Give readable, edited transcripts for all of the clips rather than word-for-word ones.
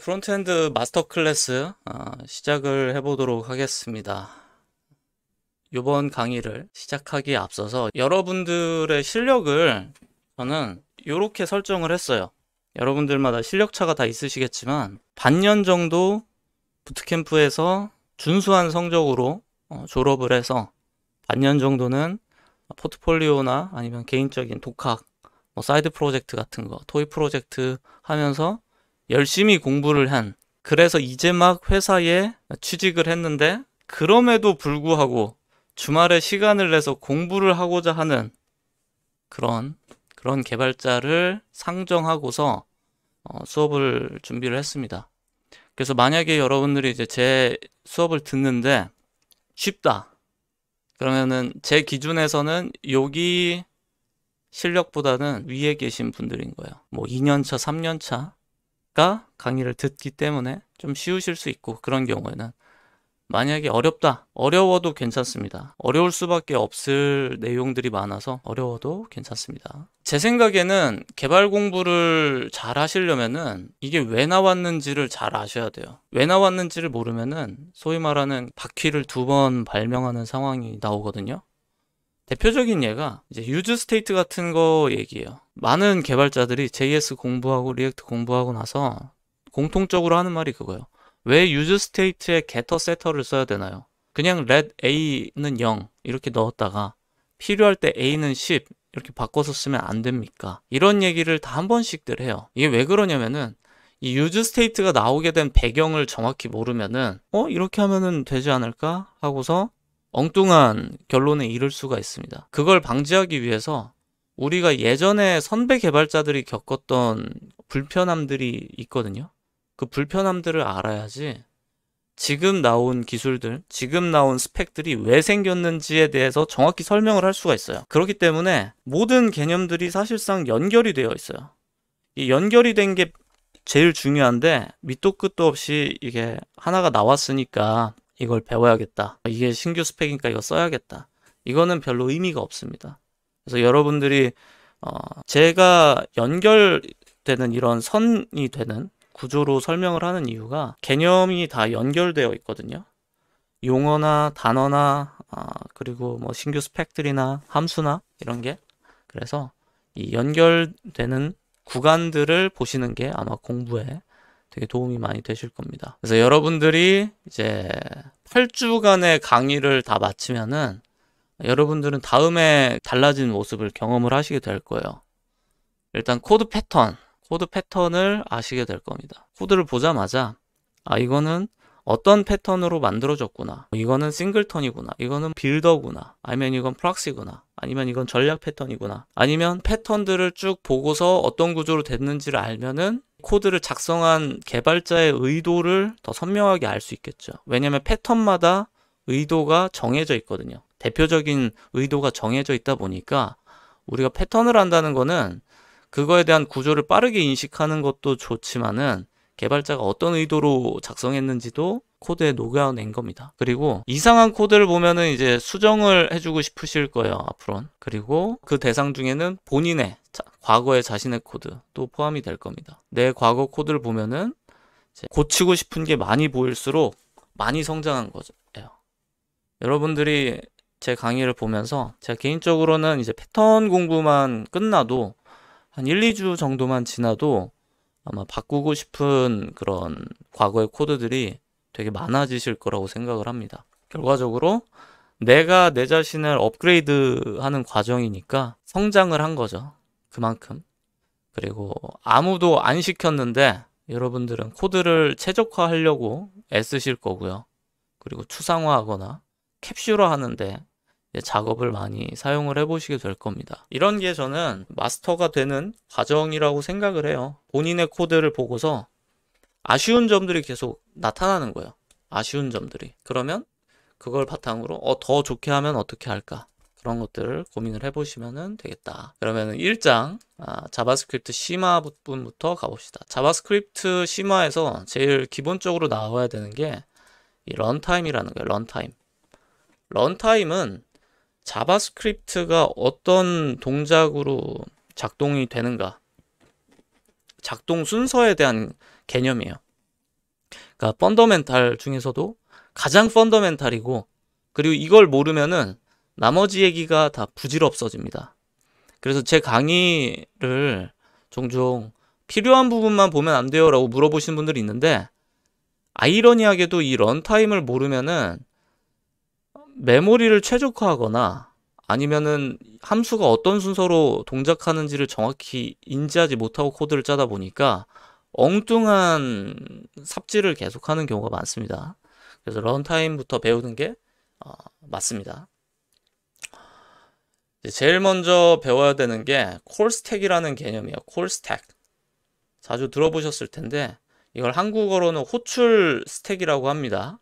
프론트엔드 마스터 클래스 시작을 해보도록 하겠습니다. 이번 강의를 시작하기에 앞서서 여러분들의 실력을 저는 이렇게 설정을 했어요. 여러분들마다 실력차가 다 있으시겠지만 반년 정도 부트캠프에서 준수한 성적으로 졸업을 해서 반년 정도는 포트폴리오나 아니면 개인적인 독학, 사이드 프로젝트 같은 거, 토이 프로젝트 하면서 열심히 공부를 한, 그래서 이제 막 회사에 취직을 했는데 그럼에도 불구하고 주말에 시간을 내서 공부를 하고자 하는 그런 개발자를 상정하고서 수업을 준비를 했습니다. 그래서 만약에 여러분들이 이제 제 수업을 듣는데 쉽다, 그러면은 제 기준에서는 여기 실력보다는 위에 계신 분들인 거예요. 뭐 2년차, 3년차가 강의를 듣기 때문에 좀 쉬우실 수 있고, 그런 경우에는 만약에 어렵다, 어려워도 괜찮습니다. 어려울 수밖에 없을 내용들이 많아서 어려워도 괜찮습니다. 제 생각에는 개발 공부를 잘 하시려면은 이게 왜 나왔는지를 잘 아셔야 돼요. 왜 나왔는지를 모르면은 소위 말하는 바퀴를 2번 발명하는 상황이 나오거든요. 대표적인 예가 이제 유즈 스테이트 같은 거 얘기예요. 많은 개발자들이 JS 공부하고 리액트 공부하고 나서 공통적으로 하는 말이 그거예요. 왜 유즈 스테이트에 getter setter를 써야 되나요? 그냥 let a는 0 이렇게 넣었다가 필요할 때 a는 10 이렇게 바꿔서 쓰면 안 됩니까? 이런 얘기를 다 한 번씩들 해요. 이게 왜 그러냐면은 이 유즈 스테이트가 나오게 된 배경을 정확히 모르면은 이렇게 하면은 되지 않을까 하고서 엉뚱한 결론에 이를 수가 있습니다. 그걸 방지하기 위해서 우리가 예전에 선배 개발자들이 겪었던 불편함들이 있거든요. 그 불편함들을 알아야지 지금 나온 기술들, 지금 나온 스펙들이 왜 생겼는지에 대해서 정확히 설명을 할 수가 있어요. 그렇기 때문에 모든 개념들이 사실상 연결이 되어 있어요. 이 연결이 된 게 제일 중요한데, 밑도 끝도 없이 이게 하나가 나왔으니까 이걸 배워야겠다, 이게 신규 스펙이니까 이거 써야겠다, 이거는 별로 의미가 없습니다. 그래서 여러분들이 제가 연결되는 이런 선이 되는 구조로 설명을 하는 이유가 개념이 다 연결되어 있거든요. 용어나 단어나 그리고 뭐 신규 스펙들이나 함수나 이런 게, 그래서 이 연결되는 구간들을 보시는 게 아마 공부에 되게 도움이 많이 되실 겁니다. 그래서 여러분들이 이제 8주간의 강의를 다 마치면은 여러분들은 다음에 달라진 모습을 경험을 하시게 될 거예요. 일단 코드 패턴을 아시게 될 겁니다. 코드를 보자마자 이거는 어떤 패턴으로 만들어졌구나, 이거는 싱글턴이구나, 이거는 빌더구나, 아니면 이건 프락시구나, 아니면 이건 전략 패턴이구나, 아니면 패턴들을 쭉 보고서 어떤 구조로 됐는지를 알면은 코드를 작성한 개발자의 의도를 더 선명하게 알 수 있겠죠. 왜냐면 패턴마다 의도가 정해져 있거든요. 대표적인 의도가 정해져 있다 보니까 우리가 패턴을 한다는 거는 그거에 대한 구조를 빠르게 인식하는 것도 좋지만은 개발자가 어떤 의도로 작성했는지도 코드에 녹여낸 겁니다. 그리고 이상한 코드를 보면은 이제 수정을 해주고 싶으실 거예요, 앞으로는. 그리고 그 대상 중에는 본인의 과거의 자신의 코드도 포함이 될 겁니다. 내 과거 코드를 보면은 고치고 싶은 게 많이 보일수록 많이 성장한 거예요. 여러분들이 제 강의를 보면서 제가 개인적으로는 이제 패턴 공부만 끝나도 한 1, 2주 정도만 지나도 아마 바꾸고 싶은 그런 과거의 코드들이 되게 많아지실 거라고 생각을 합니다. 결과적으로 내가 내 자신을 업그레이드 하는 과정이니까 성장을 한 거죠, 그만큼. 그리고 아무도 안 시켰는데 여러분들은 코드를 최적화하려고 애쓰실 거고요. 그리고 추상화하거나 캡슐화 하는데 작업을 많이 사용을 해보시게 될 겁니다. 이런 게 저는 마스터가 되는 과정이라고 생각을 해요. 본인의 코드를 보고서 아쉬운 점들이 계속 나타나는 거예요. 아쉬운 점들이. 그러면 그걸 바탕으로 더 좋게 하면 어떻게 할까? 그런 것들을 고민을 해보시면 되겠다. 그러면 1장 자바스크립트 심화 부분부터 가봅시다. 자바스크립트 심화에서 제일 기본적으로 나와야 되는 게 이 런타임이라는 거예요. 런타임은 자바스크립트가 어떤 동작으로 작동이 되는가, 작동 순서에 대한 개념이에요. 그러니까 펀더멘탈 중에서도 가장 펀더멘탈이고, 그리고 이걸 모르면은 나머지 얘기가 다 부질없어집니다. 그래서 제 강의를 종종 필요한 부분만 보면 안 돼요 라고 물어보시는 분들이 있는데, 아이러니하게도 이 런타임을 모르면은 메모리를 최적화하거나 아니면은 함수가 어떤 순서로 동작하는지를 정확히 인지하지 못하고 코드를 짜다 보니까 엉뚱한 삽질을 계속하는 경우가 많습니다. 그래서 런타임부터 배우는 게 맞습니다. 제일 먼저 배워야 되는 게 콜스택이라는 개념이에요. 콜스택. 자주 들어보셨을 텐데 이걸 한국어로는 호출 스택이라고 합니다.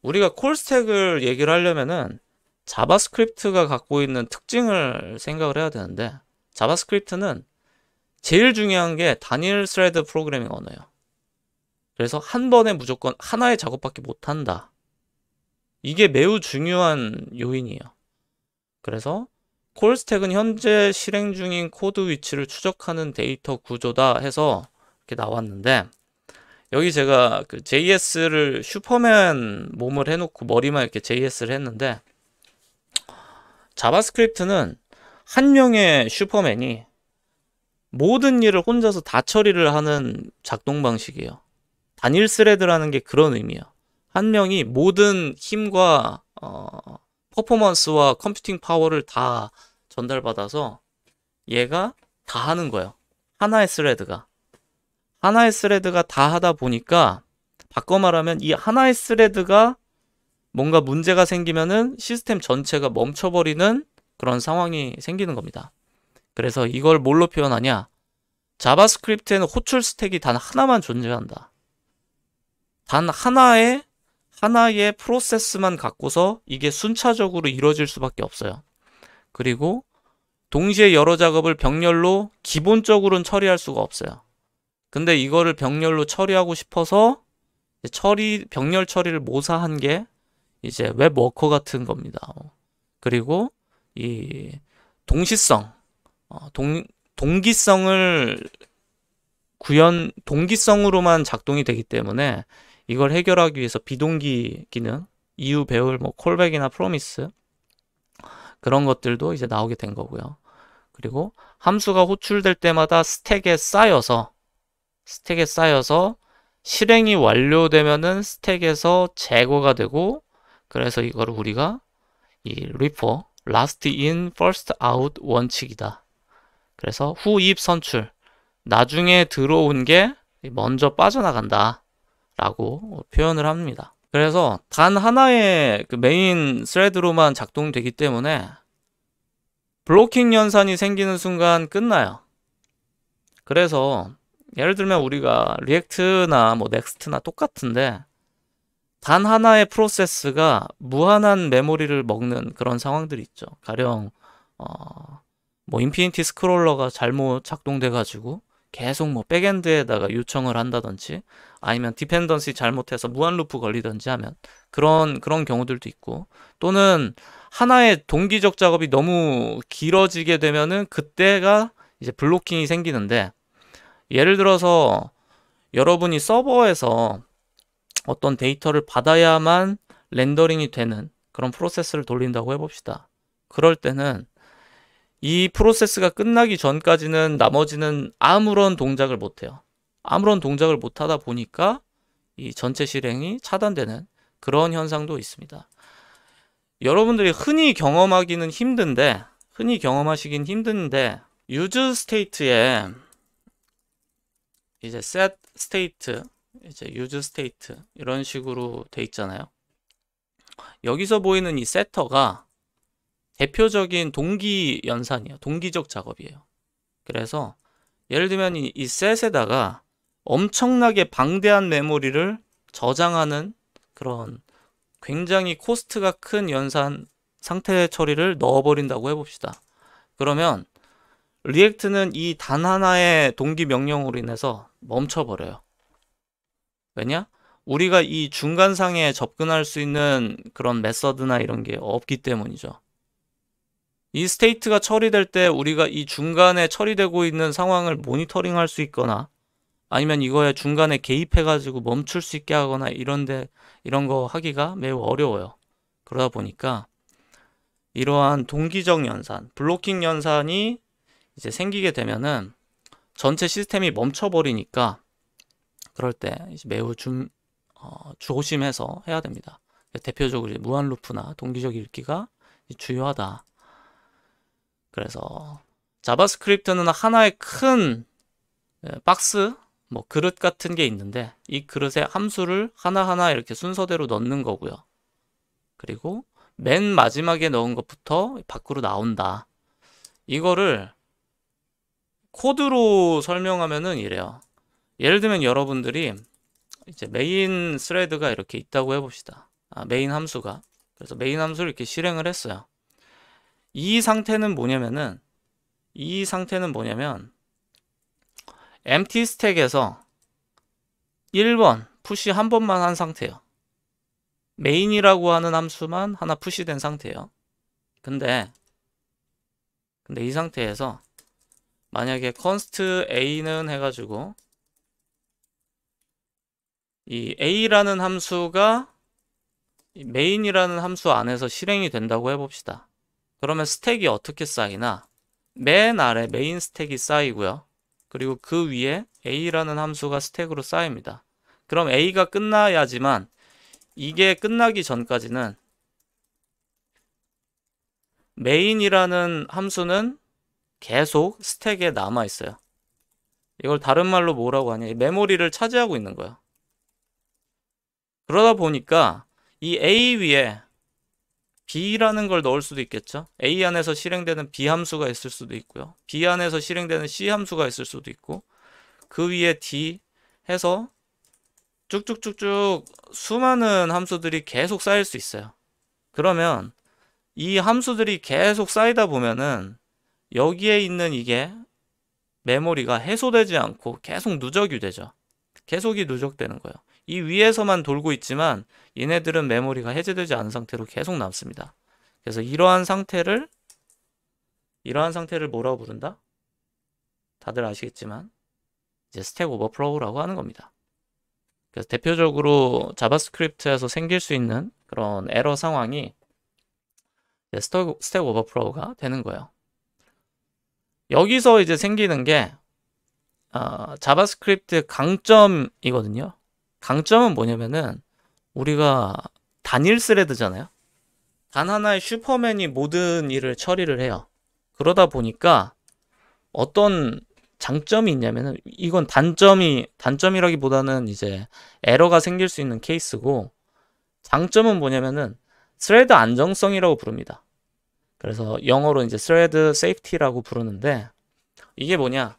우리가 콜스택을 얘기를 하려면은 자바스크립트가 갖고 있는 특징을 생각을 해야 되는데, 자바스크립트는 제일 중요한 게 단일 스레드 프로그래밍 언어예요. 그래서 한 번에 무조건 하나의 작업밖에 못한다. 이게 매우 중요한 요인이에요. 그래서 콜스택은 현재 실행 중인 코드 위치를 추적하는 데이터 구조다 해서 이렇게 나왔는데, 여기 제가 그 JS를 슈퍼맨 몸을 해놓고 머리만 이렇게 JS를 했는데, 자바스크립트는 한 명의 슈퍼맨이 모든 일을 혼자서 다 처리를 하는 작동 방식이에요. 단일 스레드라는 게 그런 의미예요. 한 명이 모든 힘과 퍼포먼스와 컴퓨팅 파워를 다 전달받아서 얘가 다 하는 거예요. 하나의 스레드가 다 하다 보니까, 바꿔 말하면 이 하나의 스레드가 뭔가 문제가 생기면은 시스템 전체가 멈춰버리는 그런 상황이 생기는 겁니다. 그래서 이걸 뭘로 표현하냐? 자바스크립트에는 호출 스택이 단 하나만 존재한다. 단 하나의 프로세스만 갖고서 이게 순차적으로 이루어질 수밖에 없어요. 그리고 동시에 여러 작업을 병렬로 기본적으로는 처리할 수가 없어요. 근데 이거를 병렬로 처리하고 싶어서 병렬 처리를 모사한 게 이제 웹워커 같은 겁니다. 그리고 이 동시성, 동기성으로만 작동이 되기 때문에 이걸 해결하기 위해서 비동기 기능, 이후 배울 콜백이나 프로미스, 그런 것들도 이제 나오게 된 거고요. 그리고 함수가 호출될 때마다 스택에 쌓여서 실행이 완료되면은 스택에서 제거가 되고, 그래서 이거를 우리가 이 리퍼, last in, first out 원칙이다. 그래서 후입 선출, 나중에 들어온 게 먼저 빠져나간다 라고 표현을 합니다. 그래서 단 하나의 그 메인 스레드로만 작동되기 때문에 블로킹 연산이 생기는 순간 끝나요. 그래서 예를 들면 우리가 리액트나 넥스트나 똑같은데, 단 하나의 프로세스가 무한한 메모리를 먹는 그런 상황들이 있죠. 가령 인피니티 스크롤러가 잘못 작동돼 가지고 계속 백엔드에다가 요청을 한다든지, 아니면 디펜던시 잘못해서 무한 루프 걸리든지 하면 그런 경우들도 있고, 또는 하나의 동기적 작업이 너무 길어지게 되면은 그때가 이제 블로킹이 생기는데, 예를 들어서 여러분이 서버에서 어떤 데이터를 받아야만 렌더링이 되는 그런 프로세스를 돌린다고 해봅시다. 그럴 때는 이 프로세스가 끝나기 전까지는 나머지는 아무런 동작을 못해요. 아무런 동작을 못하다 보니까 이 전체 실행이 차단되는 그런 현상도 있습니다. 여러분들이 흔히 경험하시긴 힘든데 use state에 이제 set state, 이제 use state 이런 식으로 돼 있잖아요. 여기서 보이는 이 세터가 대표적인 동기 연산이에요. 동기적 작업이에요. 그래서 예를 들면 이 set에다가 엄청나게 방대한 메모리를 저장하는 그런 굉장히 코스트가 큰 연산 상태 처리를 넣어버린다고 해봅시다. 그러면 리액트는 이 단 하나의 동기 명령으로 인해서 멈춰버려요. 왜냐? 우리가 이 중간상에 접근할 수 있는 그런 메서드나 이런 게 없기 때문이죠. 이 스테이트가 처리될 때 우리가 이 중간에 처리되고 있는 상황을 모니터링할 수 있거나, 아니면 이거에 중간에 개입해가지고 멈출 수 있게 하거나 이런 거 하기가 매우 어려워요. 그러다 보니까 이러한 동기적 연산, 블로킹 연산이 이제 생기게 되면은 전체 시스템이 멈춰버리니까 그럴 때 이제 매우 조심해서 해야 됩니다. 대표적으로 이제 무한 루프나 동기적 읽기가 주요하다. 그래서 자바스크립트는 하나의 큰 박스, 뭐 그릇 같은 게 있는데 이 그릇에 함수를 하나하나 이렇게 순서대로 넣는 거고요. 그리고 맨 마지막에 넣은 것부터 밖으로 나온다. 이거를 코드로 설명하면은 이래요. 예를 들면 여러분들이 이제 메인 스레드가 이렇게 있다고 해봅시다. 메인 함수가. 그래서 메인 함수를 이렇게 실행을 했어요. 이 상태는 뭐냐면 empty 스택에서 1번 푸시 한 번만 한 상태예요. 메인이라고 하는 함수만 하나 푸시된 상태예요. 근데 이 상태에서 만약에 const a는 해가지고 이 a라는 함수가 메인이라는 함수 안에서 실행이 된다고 해봅시다. 그러면 스택이 어떻게 쌓이나? 맨 아래 메인 스택이 쌓이고요. 그리고 그 위에 a라는 함수가 스택으로 쌓입니다. 그럼 a가 끝나야지만 이게 끝나기 전까지는 메인이라는 함수는 계속 스택에 남아 있어요. 이걸 다른 말로 뭐라고 하냐? 메모리를 차지하고 있는 거예요. 그러다 보니까 이 A 위에 B라는 걸 넣을 수도 있겠죠. A 안에서 실행되는 B 함수가 있을 수도 있고요. B 안에서 실행되는 C 함수가 있을 수도 있고 그 위에 D 해서 쭉쭉쭉쭉 수많은 함수들이 계속 쌓일 수 있어요. 그러면 이 함수들이 계속 쌓이다 보면은 여기에 있는 이게 메모리가 해소되지 않고 계속 누적이 되죠. 계속이 누적되는 거예요. 이 위에서만 돌고 있지만 얘네들은 메모리가 해제되지 않은 상태로 계속 남습니다. 그래서 이러한 상태를 뭐라고 부른다? 다들 아시겠지만 이제 스택 오버플로우라고 하는 겁니다. 그래서 대표적으로 자바스크립트에서 생길 수 있는 그런 에러 상황이 스택 오버플로우가 되는 거예요. 여기서 이제 생기는 게 자바스크립트의 강점이거든요. 강점은 뭐냐면은 우리가 단일 스레드잖아요. 단 하나의 슈퍼맨이 모든 일을 처리를 해요. 그러다 보니까 어떤 장점이 있냐면은 이건 단점이라기보다는 이제 에러가 생길 수 있는 케이스고 장점은 뭐냐면은 스레드 안정성이라고 부릅니다. 그래서 영어로 이제 스레드 세이프티라고 부르는데 이게 뭐냐?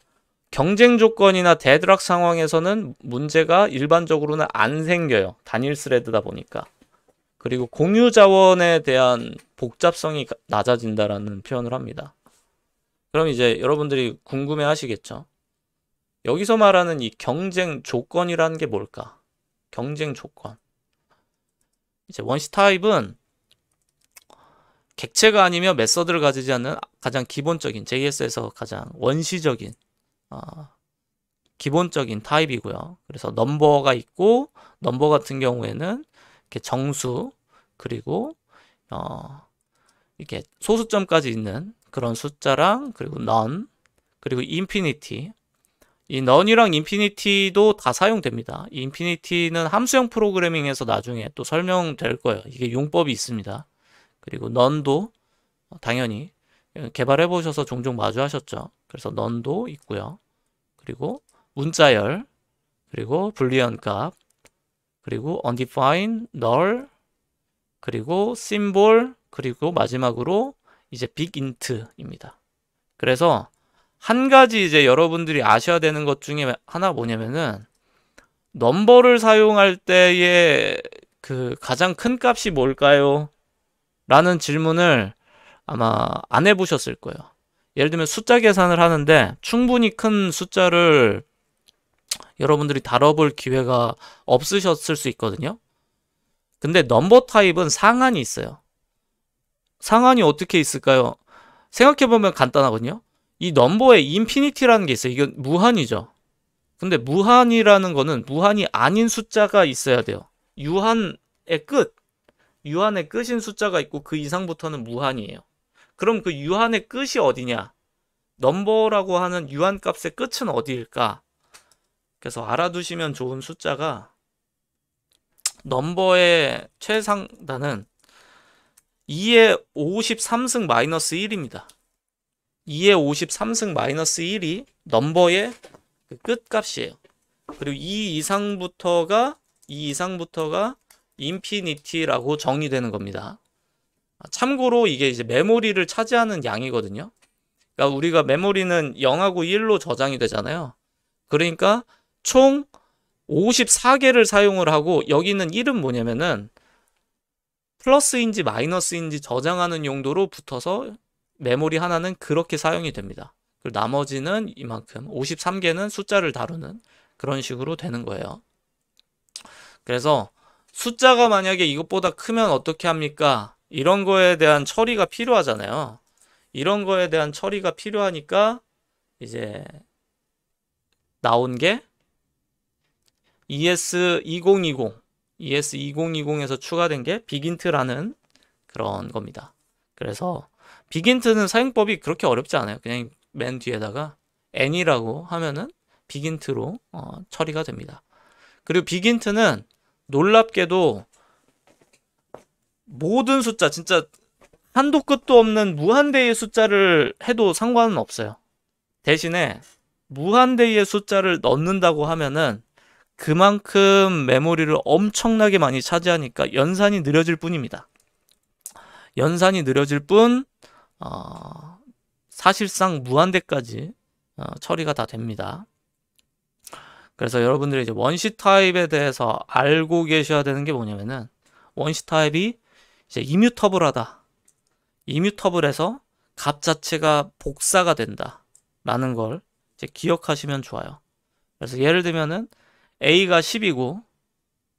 경쟁 조건이나 데드락 상황에서는 문제가 일반적으로는 안 생겨요. 단일 스레드다 보니까. 그리고 공유 자원에 대한 복잡성이 낮아진다라는 표현을 합니다. 그럼 이제 여러분들이 궁금해 하시겠죠? 여기서 말하는 이 경쟁 조건이라는 게 뭘까? 경쟁 조건. 이제 원시 타입은 객체가 아니며 메서드를 가지지 않는 가장 기본적인 JS에서 가장 원시적인 기본적인 타입이고요. 그래서 넘버가 있고 넘버 같은 경우에는 이렇게 정수 그리고 이렇게 소수점까지 있는 그런 숫자랑 그리고 none 그리고 infinity 이 none이랑 infinity도 다 사용됩니다. 이 infinity는 함수형 프로그래밍에서 나중에 또 설명될 거예요. 이게 용법이 있습니다. 그리고 none도 당연히 개발해 보셔서 종종 마주하셨죠. 그래서 none도 있고요. 그리고 문자열, 그리고 불리언 값, 그리고 undefined, null, 그리고 symbol, 그리고 마지막으로 이제 big int입니다. 그래서 한 가지 이제 여러분들이 아셔야 되는 것 중에 하나 뭐냐면은 넘버를 사용할 때의 그 가장 큰 값이 뭘까요? 라는 질문을 아마 안 해보셨을 거예요. 예를 들면 숫자 계산을 하는데 충분히 큰 숫자를 여러분들이 다뤄볼 기회가 없으셨을 수 있거든요. 근데 넘버 타입은 상한이 있어요. 상한이 어떻게 있을까요? 생각해보면 간단하거든요. 이 넘버에 인피니티라는 게 있어요. 이건 무한이죠. 근데 무한이라는 거는 무한이 아닌 숫자가 있어야 돼요. 유한의 유한의 끝인 숫자가 있고 그 이상부터는 무한이에요. 그럼 그 유한의 끝이 어디냐? 넘버라고 하는 유한값의 끝은 어디일까? 그래서 알아두시면 좋은 숫자가 넘버의 최상단은 2의 53승 마이너스 1입니다. 2의 53승 마이너스 1이 넘버의 그 끝값이에요. 그리고 이 이상부터가 인피니티라고 정의되는 겁니다. 참고로 이게 이제 메모리를 차지하는 양이거든요. 그러니까 우리가 메모리는 0하고 1로 저장이 되잖아요. 그러니까 총 54개를 사용을 하고 여기는 1은 뭐냐면은 플러스인지 마이너스인지 저장하는 용도로 붙어서 메모리 하나는 그렇게 사용이 됩니다. 그리고 나머지는 이만큼 53개는 숫자를 다루는 그런 식으로 되는 거예요. 그래서 숫자가 만약에 이것보다 크면 어떻게 합니까? 이런 거에 대한 처리가 필요하잖아요. 이런 거에 대한 처리가 필요하니까 이제 나온 게 ES2020에서 추가된 게 빅인트라는 그런 겁니다. 그래서 빅인트는 사용법이 그렇게 어렵지 않아요. 그냥 맨 뒤에다가 n이라고 하면은 빅인트로 처리가 됩니다. 그리고 빅인트는 놀랍게도 모든 숫자, 진짜 한도 끝도 없는 무한대의 숫자를 해도 상관은 없어요. 대신에 무한대의 숫자를 넣는다고 하면은 그만큼 메모리를 엄청나게 많이 차지하니까 연산이 느려질 뿐입니다. 연산이 느려질 뿐 사실상 무한대까지 처리가 다 됩니다. 그래서 여러분들이 이제 원시 타입에 대해서 알고 계셔야 되는 게 뭐냐면은 원시 타입이 이제 이뮤터블하다. 이뮤터블해서 값 자체가 복사가 된다. 라는 걸 이제 기억하시면 좋아요. 그래서 예를 들면은 A가 10이고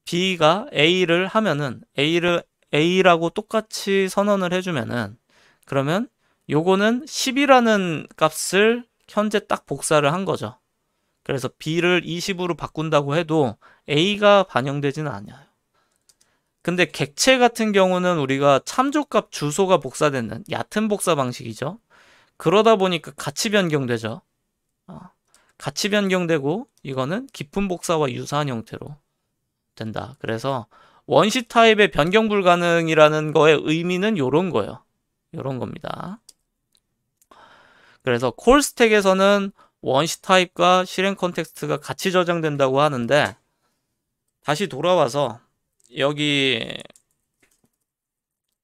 B가 A를 하면은 A를 A라고 똑같이 선언을 해주면은 그러면 요거는 10이라는 값을 현재 딱 복사를 한 거죠. 그래서 B를 20으로 바꾼다고 해도 A가 반영되지는 않아요. 근데 객체 같은 경우는 우리가 참조값 주소가 복사되는 얕은 복사 방식이죠. 그러다 보니까 같이 변경되죠. 같이 변경되고 이거는 깊은 복사와 유사한 형태로 된다. 그래서 원시 타입의 변경 불가능이라는 거의 의미는 요런 거예요. 요런 겁니다. 그래서 콜 스택에서는 원시 타입과 실행 컨텍스트가 같이 저장된다고 하는데 다시 돌아와서 여기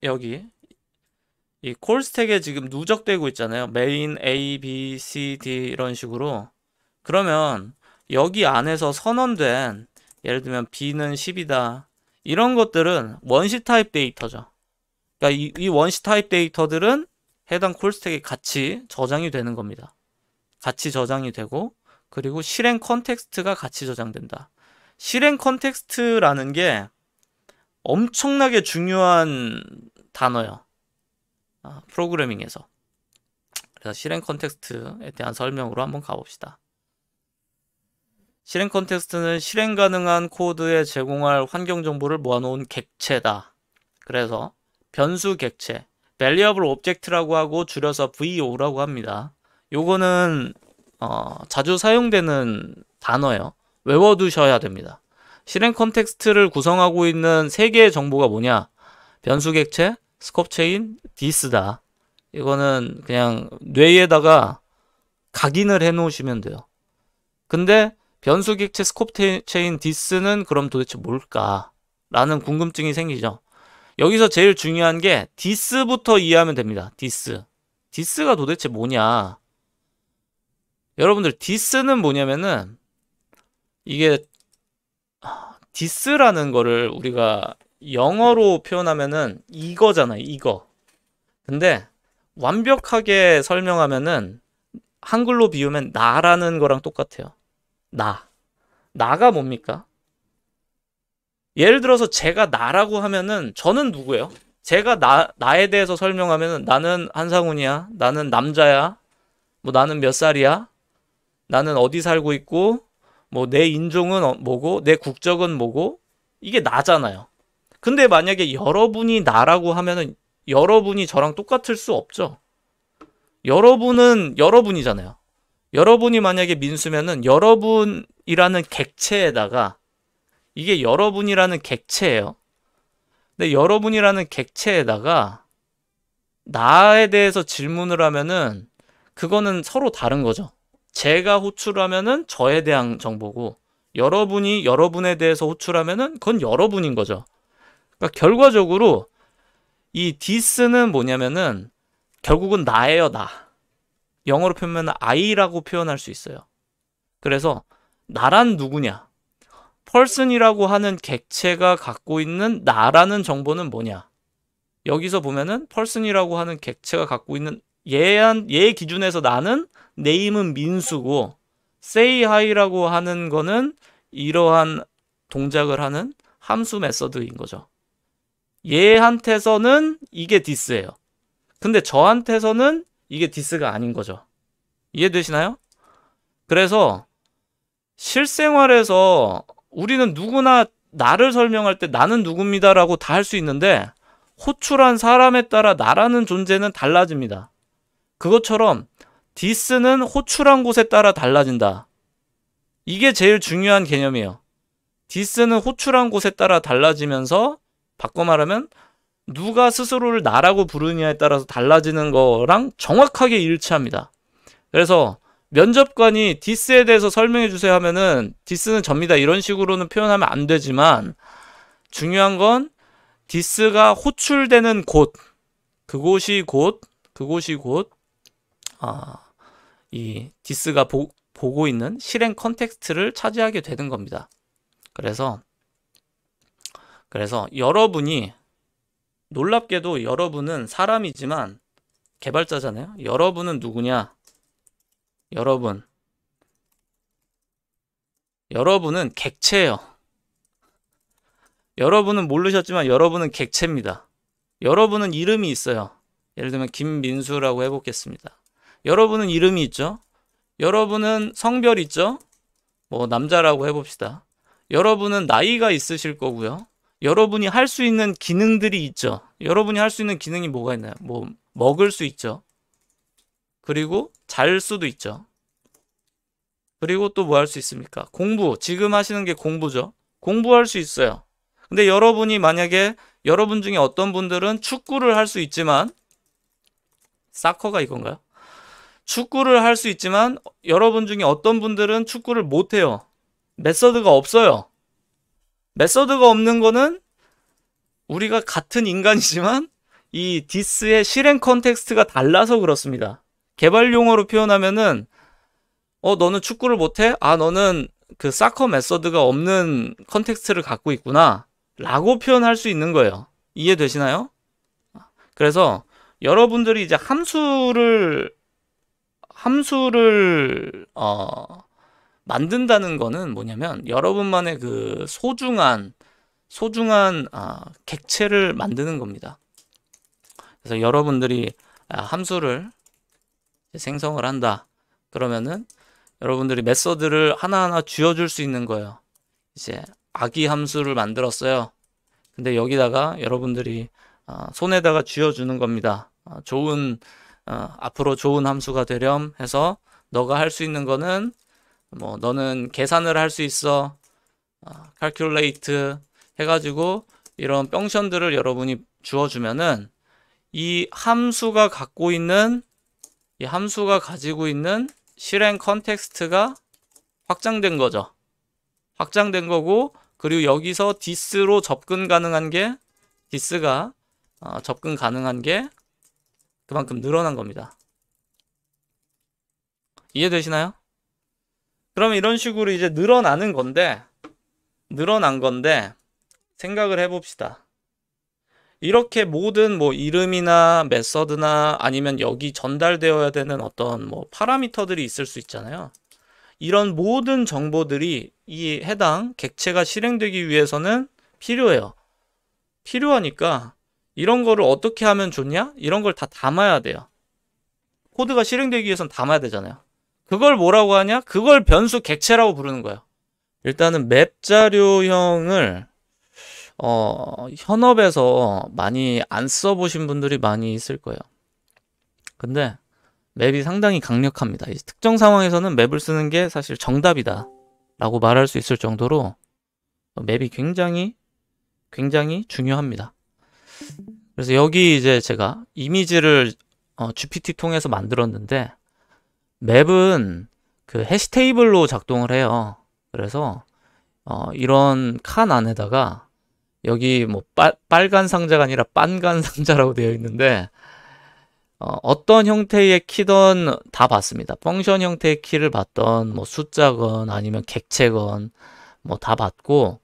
이 콜 스택에 지금 누적되고 있잖아요. 메인 A, B, C, D 이런 식으로. 그러면 여기 안에서 선언된 예를 들면 B는 10이다. 이런 것들은 원시 타입 데이터죠. 그러니까 이 원시 타입 데이터들은 해당 콜 스택에 같이 저장이 되는 겁니다. 같이 저장이 되고 그리고 실행 컨텍스트가 같이 저장된다. 실행 컨텍스트라는 게 엄청나게 중요한 단어예요. 프로그래밍에서. 그래서 실행 컨텍스트에 대한 설명으로 한번 가봅시다. 실행 컨텍스트는 실행 가능한 코드에 제공할 환경 정보를 모아놓은 객체다. 그래서 변수 객체, Variable Object라고 하고 줄여서 VO라고 합니다. 요거는 자주 사용되는 단어예요. 외워두셔야 됩니다. 실행 컨텍스트를 구성하고 있는 3개의 정보가 뭐냐? 변수 객체, 스콥 체인, 디스다. 이거는 그냥 뇌에다가 각인을 해 놓으시면 돼요. 근데 변수 객체, 스콥 체인, 디스는 그럼 도대체 뭘까? 라는 궁금증이 생기죠. 여기서 제일 중요한 게 디스부터 이해하면 됩니다. 디스가 도대체 뭐냐? 여러분들 디스는 뭐냐면은 이게 디스라는 거를 우리가 영어로 표현하면은 이거잖아요. 이거. 근데 완벽하게 설명하면은 한글로 비우면 나라는 거랑 똑같아요. 나가 뭡니까? 예를 들어서 제가 나라고 하면은 저는 누구예요? 제가 나에 대해서 설명하면은 나는 한상훈이야. 나는 남자야. 뭐 나는 몇 살이야? 나는 어디 살고 있고 뭐 내 인종은 뭐고 내 국적은 뭐고 이게 나잖아요. 근데 만약에 여러분이 나라고 하면은 여러분이 저랑 똑같을 수 없죠. 여러분은 여러분이잖아요. 여러분이 만약에 민수면은 여러분이라는 객체에다가 이게 여러분이라는 객체예요. 근데 여러분이라는 객체에다가 나에 대해서 질문을 하면은 그거는 서로 다른 거죠. 제가 호출하면은 저에 대한 정보고 여러분이 여러분에 대해서 호출하면은 그건 여러분인 거죠. 그러니까 결과적으로 이 this는 뭐냐면은 결국은 나예요, 나. 영어로 표현하면 I라고 표현할 수 있어요. 그래서 나란 누구냐? person이라고 하는 객체가 갖고 있는 나라는 정보는 뭐냐? 여기서 보면은 person이라고 하는 객체가 갖고 있는 얘 기준에서 나는 name은 민수고 say hi라고 하는 거는 이러한 동작을 하는 함수 메서드인 거죠. 얘한테서는 이게 this예요. 근데 저한테서는 이게 this가 아닌 거죠. 이해되시나요? 그래서 실생활에서 우리는 누구나 나를 설명할 때 나는 누굽니다라고 다 할 수 있는데 호출한 사람에 따라 나라는 존재는 달라집니다. 그것처럼 this는 호출한 곳에 따라 달라진다. 이게 제일 중요한 개념이에요. this는 호출한 곳에 따라 달라지면서 바꿔 말하면 누가 스스로를 나라고 부르느냐에 따라서 달라지는 거랑 정확하게 일치합니다. 그래서 면접관이 this에 대해서 설명해 주세요 하면은 this는 접니다 이런 식으로는 표현하면 안 되지만 중요한 건 this가 호출되는 곳, 그곳이 곧 이 this가 보고 있는 실행 컨텍스트를 차지하게 되는 겁니다. 그래서 여러분이 놀랍게도 여러분은 사람이지만 개발자잖아요. 여러분은 누구냐? 여러분은 객체예요. 여러분은 모르셨지만 여러분은 객체입니다. 여러분은 이름이 있어요. 예를 들면 김민수라고 해보겠습니다. 여러분은 이름이 있죠. 여러분은 성별이 있죠. 뭐 남자라고 해봅시다. 여러분은 나이가 있으실 거고요. 여러분이 할 수 있는 기능들이 있죠. 여러분이 할 수 있는 기능이 뭐가 있나요? 뭐 먹을 수 있죠. 그리고 잘 수도 있죠. 그리고 또 뭐 할 수 있습니까? 공부. 지금 하시는 게 공부죠. 공부할 수 있어요. 근데 여러분이 만약에 여러분 중에 어떤 분들은 축구를 할 수 있지만 사커가 이건가요? 축구를 할 수 있지만 여러분 중에 어떤 분들은 축구를 못해요. 메서드가 없어요. 메서드가 없는 거는 우리가 같은 인간이지만 이 this의 실행 컨텍스트가 달라서 그렇습니다. 개발 용어로 표현하면은 너는 축구를 못해? 너는 그 사커 메서드가 없는 컨텍스트를 갖고 있구나 라고 표현할 수 있는 거예요. 이해되시나요? 그래서 여러분들이 이제 함수를 만든다는 거는 뭐냐면 여러분만의 그 소중한 객체를 만드는 겁니다. 그래서 여러분들이 함수를 생성을 한다. 그러면은 여러분들이 메서드를 하나하나 쥐어줄 수 있는 거예요. 이제 아기 함수를 만들었어요. 근데 여기다가 여러분들이 손에다가 쥐어주는 겁니다. 앞으로 좋은 함수가 되렴 해서 너가 할 수 있는 거는 뭐 너는 계산을 할 수 있어. calculate 해가지고 이런 펑션들을 여러분이 주어주면은 이 함수가 가지고 있는 실행 컨텍스트가 확장된 거죠. 확장된 거고, 그리고 여기서 this로 접근 가능한 게 this가 접근 가능한 게 그만큼 늘어난 겁니다. 이해되시나요? 그러면 이런 식으로 이제 늘어난 건데 생각을 해봅시다. 이렇게 모든 뭐 이름이나 메서드나 아니면 여기 전달되어야 되는 어떤 뭐 파라미터들이 있을 수 있잖아요. 이런 모든 정보들이 이 해당 객체가 실행되기 위해서는 필요해요. 필요하니까 이런 거를 어떻게 하면 좋냐? 이런 걸 다 담아야 돼요. 코드가 실행되기 위해서는 담아야 되잖아요. 그걸 뭐라고 하냐? 그걸 변수 객체라고 부르는 거예요. 일단은 맵 자료형을 현업에서 많이 안 써보신 분들이 많이 있을 거예요. 근데 맵이 상당히 강력합니다. 이 특정 상황에서는 맵을 쓰는 게 사실 정답이다 라고 말할 수 있을 정도로 맵이 굉장히 중요합니다. 그래서 여기 이제 제가 이미지를 GPT 통해서 만들었는데, 맵은 그 해시 테이블로 작동을 해요. 그래서 이런 칸 안에다가 여기 뭐 빨간 상자가 아니라 빨간 상자라고 되어 있는데, 어떤 형태의 키든 다 받습니다. 펑션 형태의 키를 받던 뭐 숫자건 아니면 객체건 뭐 다 받고,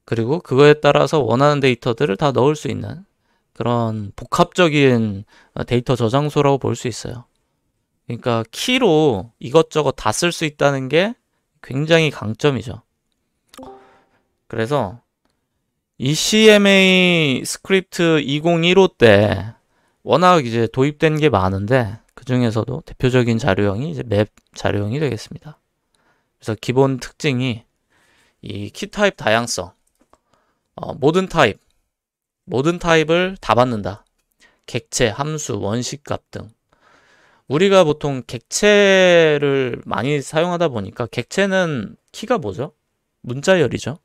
그리고 그거에 따라서 원하는 데이터들을 다 넣을 수 있는 그런 복합적인 데이터 저장소라고 볼 수 있어요. 그러니까 키로 이것저것 다 쓸 수 있다는 게 굉장히 강점이죠. 그래서 ECMA 스크립트 2015 때 워낙 이제 도입된 게 많은데, 그 중에서도 대표적인 자료형이 이제 맵 자료형이 되겠습니다. 그래서 기본 특징이 이 키 타입 다양성, 모든 타입을 다 받는다. 객체, 함수, 원식값 등. 우리가 보통 객체를 많이 사용하다 보니까, 객체는 키가 뭐죠? 문자열이죠.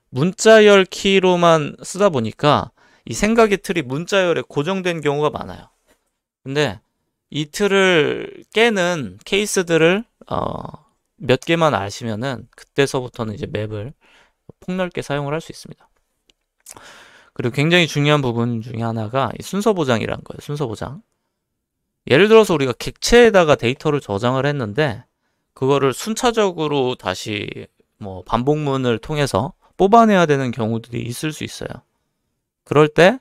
문자열 키로만 쓰다 보니까 이 생각의 틀이 문자열에 고정된 경우가 많아요. 근데 이 틀을 깨는 케이스들을 몇 개만 아시면은 그때서부터는 이제 맵을 폭넓게 사용을 할 수 있습니다. 그리고 굉장히 중요한 부분 중에 하나가 이 순서 보장이라는 거예요. 순서 보장. 예를 들어서 우리가 객체에다가 데이터를 저장을 했는데, 그거를 순차적으로 다시 뭐 반복문을 통해서 뽑아내야 되는 경우들이 있을 수 있어요. 그럴 때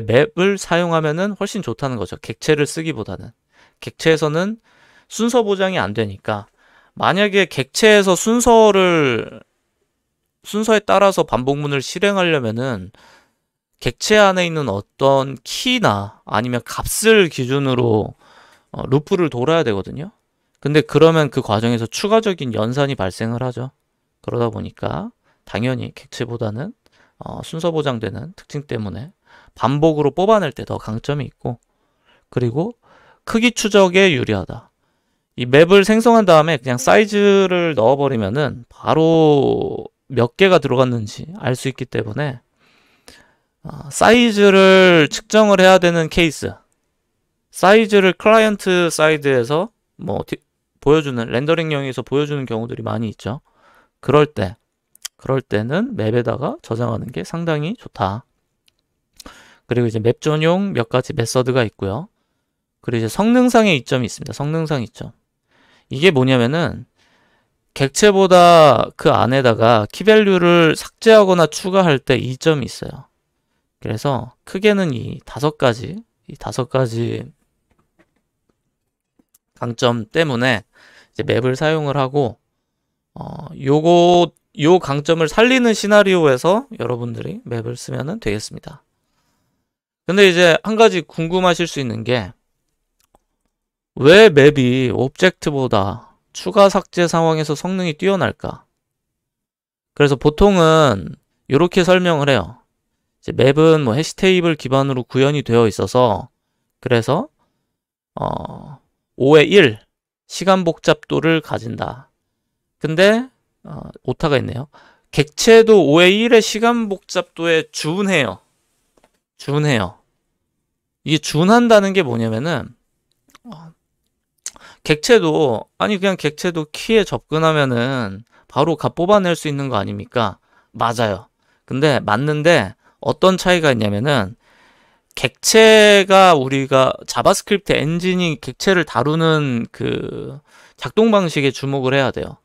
맵을 사용하면은 훨씬 좋다는 거죠. 객체를 쓰기보다는. 객체에서는 순서 보장이 안 되니까, 만약에 객체에서 순서에 따라서 반복문을 실행하려면은 객체 안에 있는 어떤 키나 아니면 값을 기준으로 루프를 돌아야 되거든요. 근데 그러면 그 과정에서 추가적인 연산이 발생을 하죠. 그러다 보니까 당연히 객체보다는 순서 보장되는 특징 때문에 반복으로 뽑아낼 때 더 강점이 있고, 그리고 크기 추적에 유리하다. 이 맵을 생성한 다음에 그냥 사이즈를 넣어버리면은 바로 몇 개가 들어갔는지 알 수 있기 때문에, 사이즈를 측정을 해야 되는 케이스, 사이즈를 클라이언트 사이드에서 뭐 보여주는, 렌더링용에서 보여주는 경우들이 많이 있죠. 그럴 때는 맵에다가 저장하는 게 상당히 좋다. 그리고 이제 맵 전용 몇 가지 메서드가 있고요. 그리고 이제 성능상의 이점이 있습니다. 성능상 이점. 이게 뭐냐면은, 객체보다 그 안에다가 키밸류를 삭제하거나 추가할 때 이점이 있어요. 그래서 크게는 이 다섯 가지 강점 때문에 이제 맵을 사용을 하고, 요 강점을 살리는 시나리오에서 여러분들이 맵을 쓰면 되겠습니다. 근데 이제 한 가지 궁금하실 수 있는 게, 왜 맵이 오브젝트보다 추가 삭제 상황에서 성능이 뛰어날까? 그래서 보통은 이렇게 설명을 해요. 이제 맵은 뭐 해시 테이블 기반으로 구현이 되어 있어서, 그래서 5의 1 시간 복잡도를 가진다. 근데 오타가 있네요. 객체도 5의 1의 시간 복잡도에 준해요. 이게 준한다는 게 뭐냐면은, 객체도 키에 접근하면은 바로 값 뽑아낼 수 있는 거 아닙니까? 맞아요. 근데 맞는데 어떤 차이가 있냐면은, 객체가, 우리가 자바스크립트 엔진이 객체를 다루는 그 작동 방식에 주목을 해야 돼요.